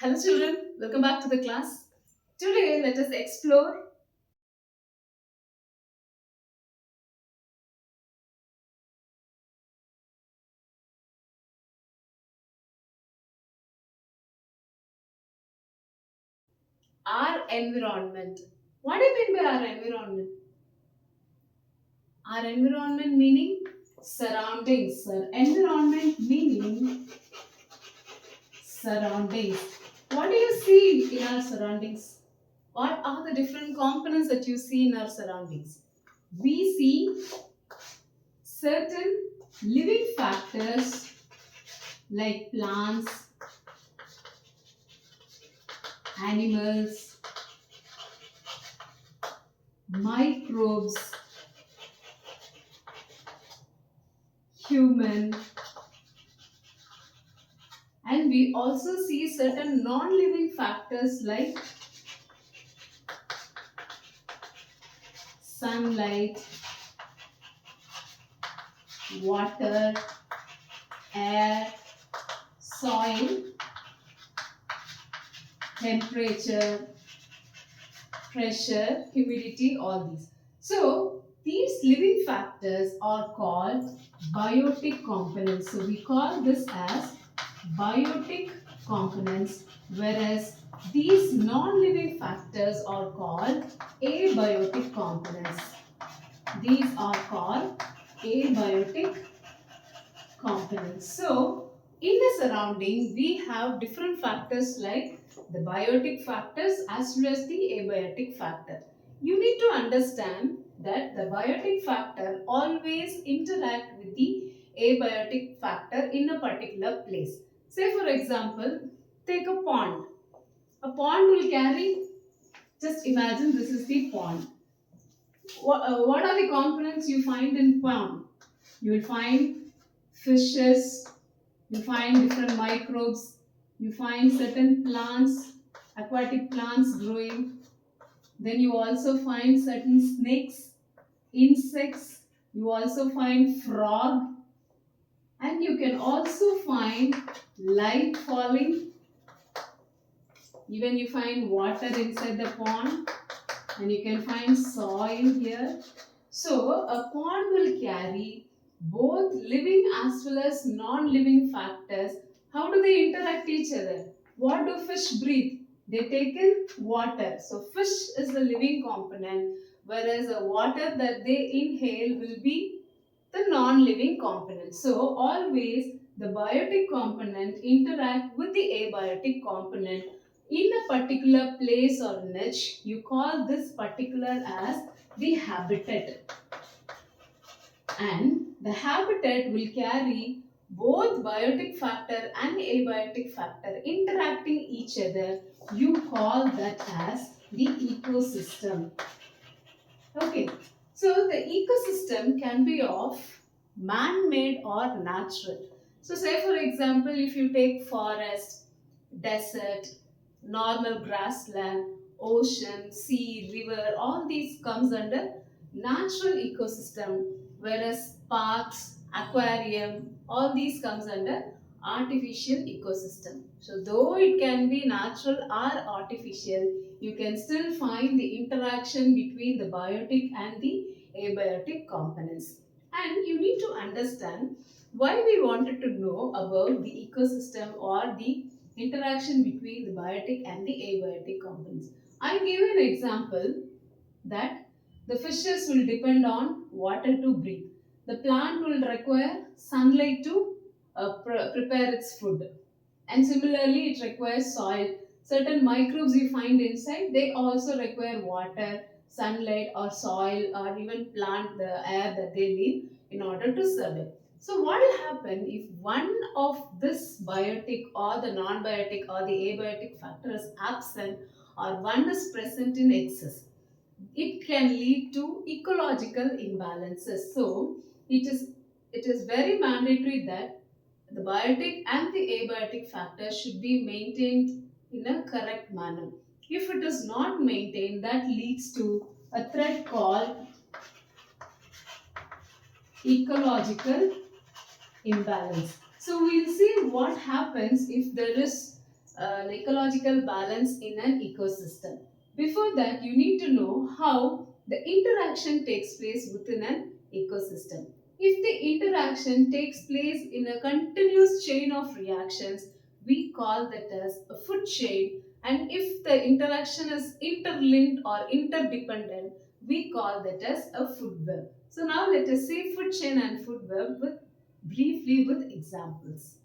Hello children, welcome back to the class. Today let us explore our environment. What do you mean by our environment? Our environment meaning surroundings. Sir. Environment meaning surroundings. What do you see in our surroundings? What are the different components that you see in our surroundings? We see certain living factors like plants, animals, microbes, human, and we also see certain non-living factors like sunlight, water, air, soil, temperature, pressure, humidity, all these. So these living factors are called biotic components. So we call this as biotic components, whereas these non-living factors are called abiotic components. These are called abiotic components. So, in the surrounding, we have different factors like the biotic factors as well as the abiotic factor. You need to understand that the biotic factor always interact with the abiotic factor in a particular place. Say for example, take a pond. A pond will carry, just imagine this is the pond. What are the components you find in pond? You will find fishes, you find different microbes, you find certain plants, aquatic plants growing. Then you also find certain snakes, insects, you also find frog, and you can also find light falling. Even you find water inside the pond, and you can find soil here. So a pond will carry both living as well as non-living factors. How do they interact each other? What do fish breathe? They take in water. So fish is the living component, whereas the water that they inhale will be the non-living component. So always the biotic component interact with the abiotic component in a particular place or niche. You call this particular as the habitat, and the habitat will carry both biotic factor and abiotic factor interacting each other. You call that as the ecosystem. Okay, so the ecosystem can be of man-made or natural. So say for example, if you take forest, desert, normal grassland, ocean, sea, river, all these comes under natural ecosystem, whereas parks, aquarium, all these comes under artificial ecosystem. So though it can be natural or artificial, you can still find the interaction between the biotic and the abiotic components. And you need to understand why we wanted to know about the ecosystem or the interaction between the biotic and the abiotic components. I gave an example that the fishes will depend on water to breathe. The plant will require sunlight to prepare its food. And similarly, it requires soil. Certain microbes you find inside, they also require water, sunlight, or soil, or even plant the air that they live in order to survive. So, what will happen if one of this biotic or the non-biotic or the abiotic factor is absent or one is present in excess? It can lead to ecological imbalances. So it is very mandatory that the biotic and the abiotic factors should be maintained in a correct manner. If it is not maintained, that leads to a threat called ecological imbalance. So we'll see what happens if there is an ecological balance in an ecosystem. Before that, you need to know how the interaction takes place within an ecosystem. If the interaction takes place in a continuous chain of reactions, we call that as a food chain. And if the interaction is interlinked or interdependent, we call that as a food web. So now let us see food chain and food web with briefly with examples.